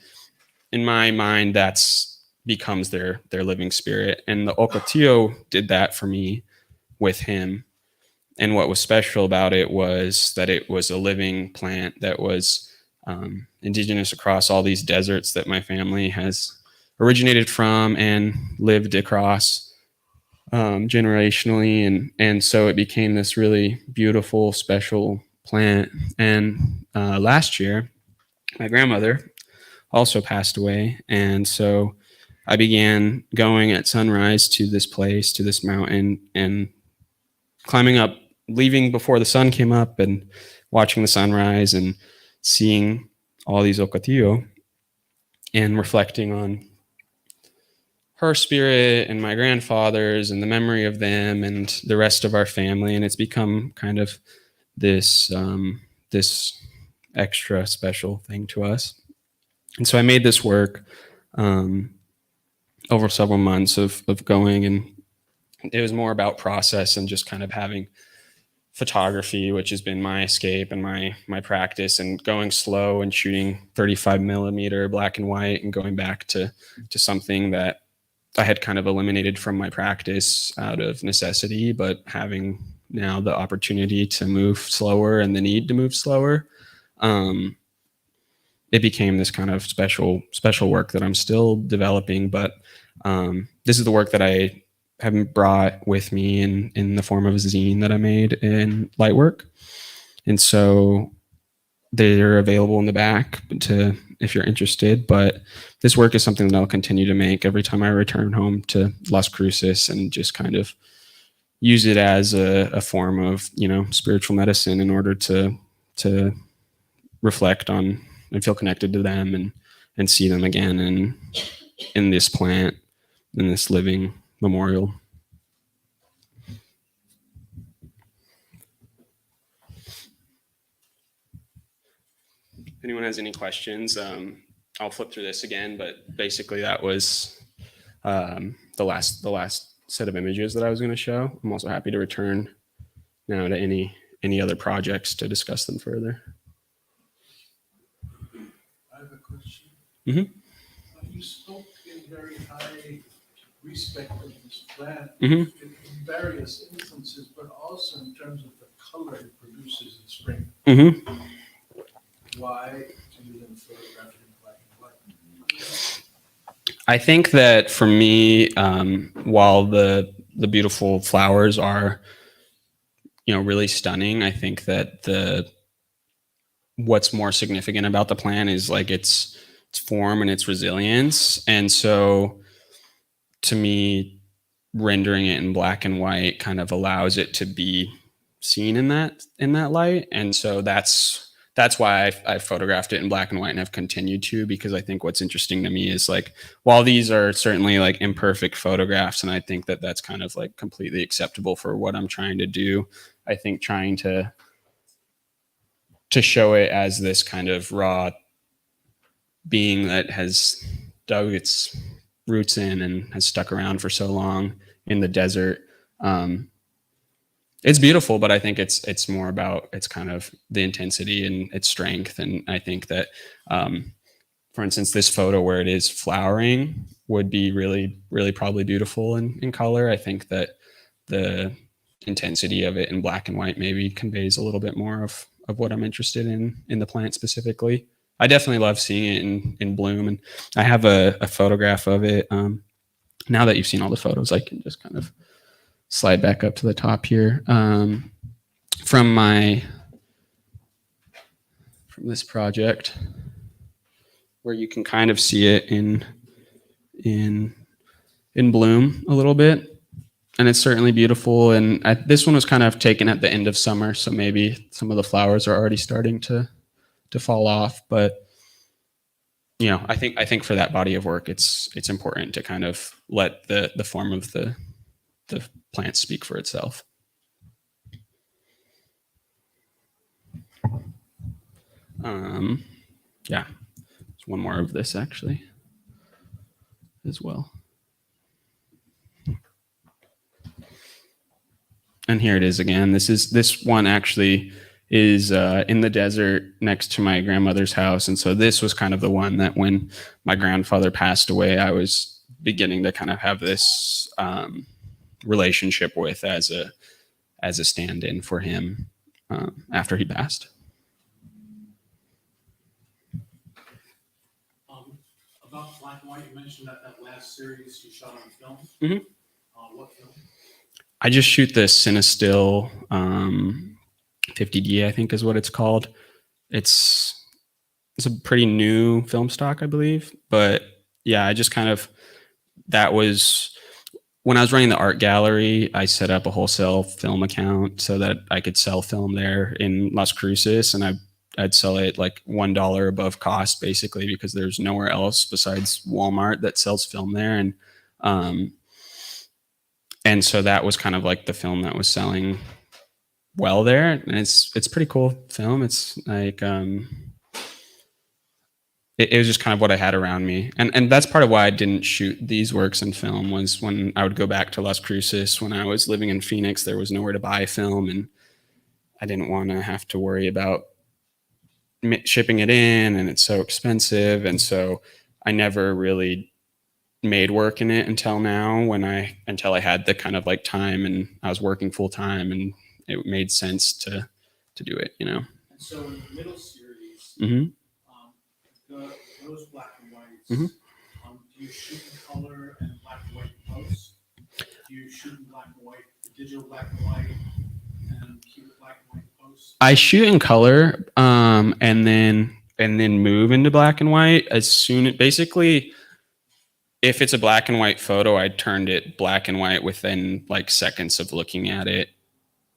in my mind, that's becomes their living spirit. And the ocotillo did that for me with him. And what was special about it was that it was a living plant that was indigenous across all these deserts that my family has originated from and lived across generationally. And so it became this really beautiful, special plant. And last year, my grandmother also passed away. And so I began going at sunrise to this place, to this mountain, and climbing up, leaving before the sun came up, and watching the sunrise and seeing all these ocotillo and reflecting on her spirit and my grandfather's and the memory of them and the rest of our family. And it's become kind of this extra special thing to us. And so I made this work over several months of going, and it was more about process and just kind of having photography, which has been my escape and my practice, and going slow and shooting 35 millimeter black and white, and going back to something that I had kind of eliminated from my practice out of necessity, but having now the opportunity to move slower and the need to move slower, it became this kind of special work that I'm still developing. But this is the work that I have brought with me in the form of a zine that I made in Lightwork. And so they're available in the back to if you're interested. But this work is something that I'll continue to make every time I return home to Las Cruces, and just kind of use it as a form of, spiritual medicine in order to reflect on and feel connected to them and see them again in this plant, in this living memorial. If anyone has any questions, I'll flip through this again, but basically that was the last set of images that I was going to show. I'm also happy to return now to any other projects to discuss them further. I have a question. Mhm. You spoke in very high respect of this plant Mhm. in various instances, but also in terms of the color it produces in spring. Mm-hmm. Why do you then photograph it in black and white? I think that for me, while the beautiful flowers are, really stunning, I think that what's more significant about the plant is like its form and its resilience. And so to me, rendering it in black and white kind of allows it to be seen in that light. And so that's why I photographed it in black and white and have continued to, because I think what's interesting to me is like, while these are certainly like imperfect photographs, and I think that that's kind of like completely acceptable for what I'm trying to do, I think trying to show it as this kind of raw being that has dug its roots in and has stuck around for so long in the desert. It's beautiful, but I think it's more about its kind of the intensity and its strength. And I think that, for instance, this photo where it is flowering would be really, really probably beautiful in color. I think that the intensity of it in black and white maybe conveys a little bit more of what I'm interested in the plant specifically. I definitely love seeing it in bloom, and I have a photograph of it. Now that you've seen all the photos, I can just kind of slide back up to the top here from this project, where you can kind of see it in bloom a little bit, and it's certainly beautiful. And this one was kind of taken at the end of summer, so maybe some of the flowers are already starting to fall off. But I think for that body of work, it's important to kind of let the form of the plant speak for itself. Yeah, there's one more of this actually as well. And here it is again. This one actually is in the desert next to my grandmother's house. And so this was kind of the one that when my grandfather passed away, I was beginning to kind of have this relationship with as a stand-in for him after he passed. About black and white, you mentioned that last series you shot on film. Mhm. What film? I just shoot the Cinestill 50D, I think is what it's called. It's a pretty new film stock, I believe. But yeah, I just kind of, that was when I was running the art gallery, I set up a wholesale film account so that I could sell film there in Las Cruces, and I'd sell it like $1 above cost, basically, because there's nowhere else besides Walmart that sells film there. And so that was kind of like the film that was selling well there. And it's pretty cool film. It's like, it was just kind of what I had around me. And that's part of why I didn't shoot these works in film, was when I would go back to Las Cruces when I was living in Phoenix, there was nowhere to buy film, and I didn't want to have to worry about shipping it in, and it's so expensive. And so I never really made work in it until now, until I had the kind of like time, and I was working full time and it made sense to do it, you know. And so in the middle series, Hmm. those black and whites, Mhm. Do you shoot in color and black and white post? Do you shoot in black and white, digital black and white, and keep it black and white post? I shoot in color, and then move into black and white as soon. Basically, if it's a black and white photo, I turned it black and white within like seconds of looking at it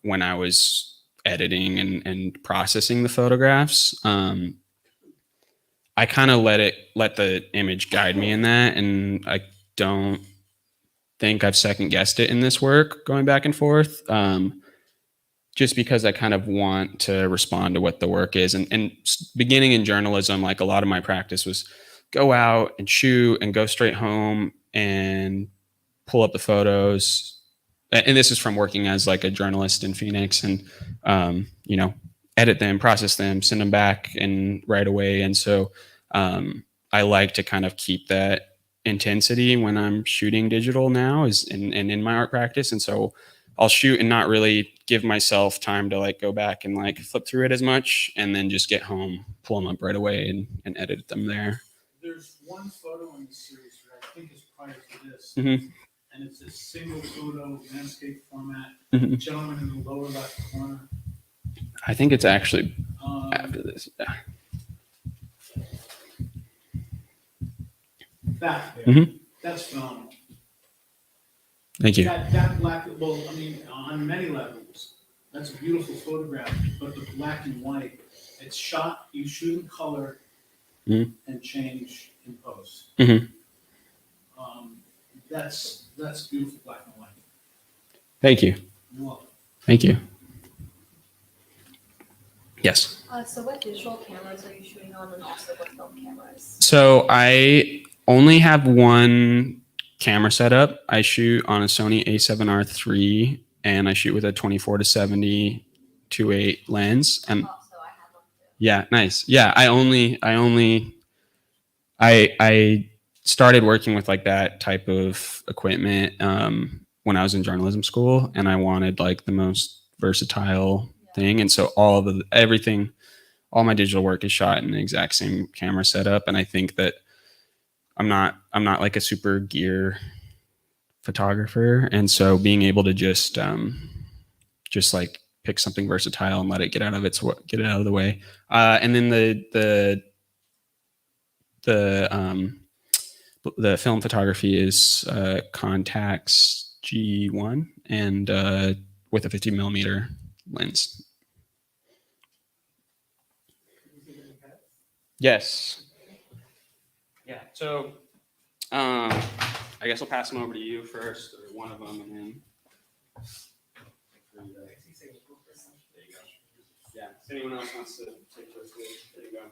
when I was editing and processing the photographs. I kind of let the image guide me in that, and I don't think I've second guessed it in this work going back and forth. Just because I kind of want to respond to what the work is. And beginning in journalism, like a lot of my practice was go out and shoot and go straight home and pull up the photos. And this is from working as like a journalist in Phoenix, and, you know, edit them, process them, send them back and right away. And so I like to kind of keep that intensity when I'm shooting digital now and in my art practice. And so I'll shoot and not really give myself time to like go back and like flip through it as much, and then just get home, pull them up right away and edit them there. There's one photo in the series that I think is prior to this, Mhm. and it's a single photo landscape format. Mhm. Gentleman in the lower left corner. I think it's actually Um, after this. Yeah. that there, Mhm. that's phenomenal. Thank you. That black, well, I mean, on many levels, that's a beautiful photograph, but the black and white, it's shot, you shoot in color Mhm. and change in post. Mhm. That's beautiful black and white. Thank you. You're welcome. Thank you. Yes. So what digital cameras are you shooting on, and also what film cameras? So I only have one camera setup. I shoot on a Sony A7R III, and I shoot with a 24-70 2.8 lens. And Oh, so I have one too. yeah, nice. Yeah, I started working with like that type of equipment when I was in journalism school, and I wanted like the most versatile thing. And so everything, all my digital work is shot in the exact same camera setup. And I think that I'm not like a super gear photographer, and so being able to just like pick something versatile and let it get it out of the way. And then the film photography is Contax G1 and with a 50 millimeter lens. Yes. Yeah. So I guess I'll pass them over to you first, or one of them, and then. There you go. Yeah. If anyone else wants to take those, there you go.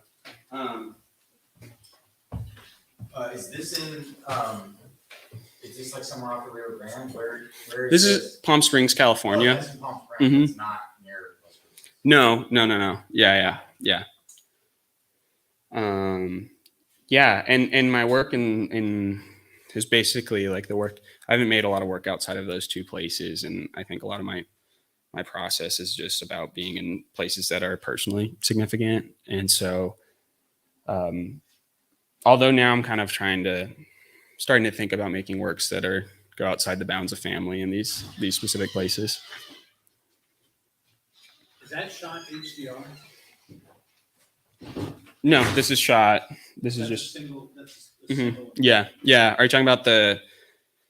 Is this like somewhere off the Rio Grande? Where This is Palm Springs, Oh, California. that's in Palm Springs. Mhm. It's not near. No. Yeah. Yeah, and my work in is basically like the work. I haven't made a lot of work outside of those two places, and I think a lot of my process is just about being in places that are personally significant. And so, although now I'm kind of starting to think about making works that go outside the bounds of family in these specific places. Is that shot HDR? No, this is shot. This is That's just. a single, that's a Mhm. single. Yeah. Are you talking about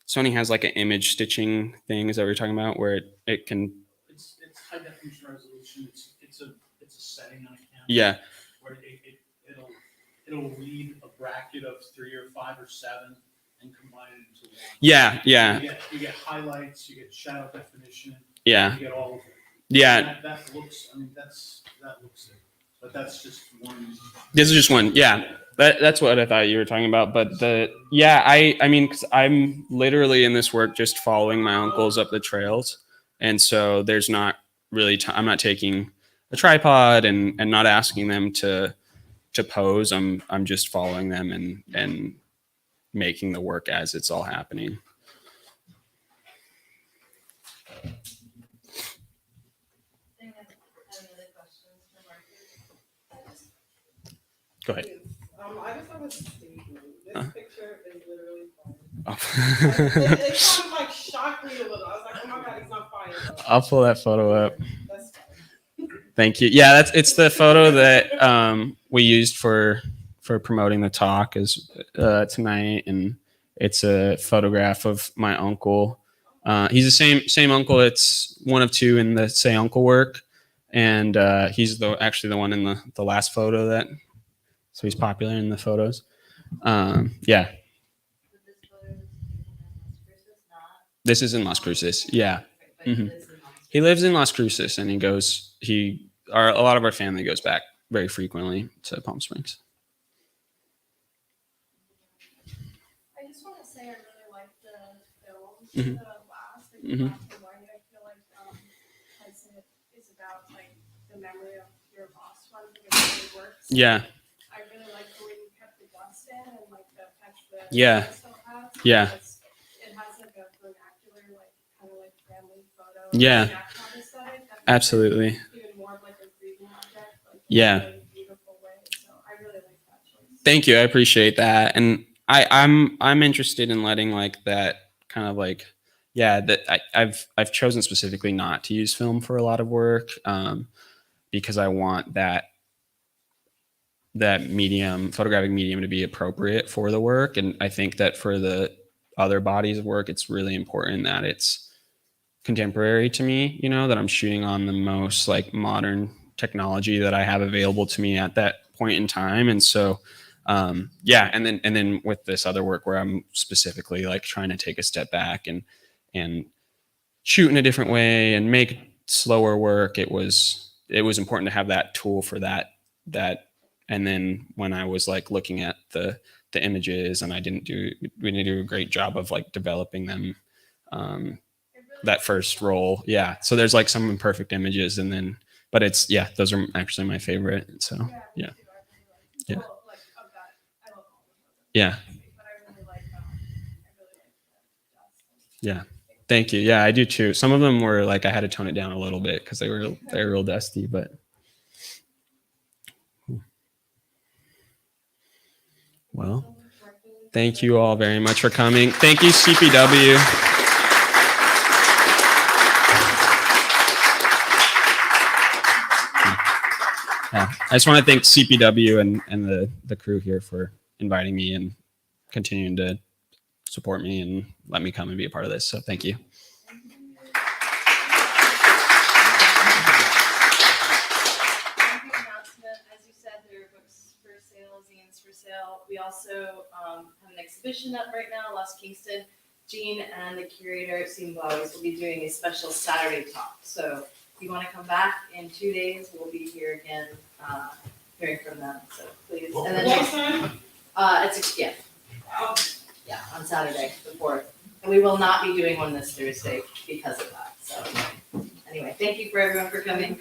Sony has like an image stitching thing? Is that what you're talking about? Where it can. It's high definition resolution. It's a setting on a camera. Yeah. Where it'll read a bracket of 3 or 5 or 7 and combine it into one. Yeah. You get highlights, you get shadow definition. Yeah. You get all of it. Yeah. That looks it. But that's just one. This is just one. Yeah. That's what I thought you were talking about. But I mean, because I'm literally in this work just following my uncles up the trails. And so there's not really, I'm not taking a tripod and not asking them to pose. I'm just following them and making the work as it's all happening. Go ahead. I just have a statement. This Huh? picture is literally fire. Oh. It kind of like shocked me a little. I was like, oh my god, it's not fire though. I'll pull that photo up. That's fine. Thank you. Yeah, it's the photo that we used for promoting the talk is tonight, and it's a photograph of my uncle. He's the same uncle. It's one of two in the Say Uncle work, and he's actually the one in the last photo that. So he's popular in the photos. Yeah. This is in Las Cruces. Yeah. Mhm. He lives in Las Cruces, and a lot of our family goes back very frequently to Palm Springs. I just want to say I really like the films, Mhm. the last, like Mhm. Black and White. I feel like Hudson is about like the memory of your lost one because it really works. Yeah. I really like the way you kept the dust in and like the effects that Yeah. it still has. Yeah. Because it has like a vernacular, like kind of like family photo. Yeah. That kind of aesthetic that makes Absolutely. it even more of like a grieving object, like Yeah. in a really beautiful way. So I really like that choice. Thank you. I appreciate that. And I'm interested in letting like that kind of like, yeah, that I've chosen specifically not to use film for a lot of work, because I want that photographic medium to be appropriate for the work. And I think that for the other bodies of work, it's really important that it's contemporary to me, that I'm shooting on the most like modern technology that I have available to me at that point in time. And so, yeah. And then with this other work where I'm specifically like trying to take a step back and shoot in a different way and make slower work, it was important to have that tool for that. And then when I was like looking at the images, and we didn't do a great job of like developing them, that first roll. Yeah. So there's like some imperfect images, but those are actually my favorite. So yeah. Yeah. Well, like of that, I love all of them. Yeah. But I really like the dust. Yeah. Thank you. Yeah, I do too. Some of them were like, I had to tone it down a little bit because they were real dusty, but. Well, thank you all very much for coming. Thank you, CPW. Yeah, I just want to thank CPW and the crew here for inviting me and continuing to support me and let me come and be a part of this. So thank you. As you said, there are books for sale, zines for sale. We also have an exhibition up right now, Lost Kingston. Jean and the curator, Seem Blows, will be doing a special Saturday talk. So if you want to come back in 2 days, we'll be here again, hearing from them. So please. And then What time? yeah, on Saturday, the 4th. And we will not be doing one this Thursday because of that. So anyway, thank you for everyone for coming.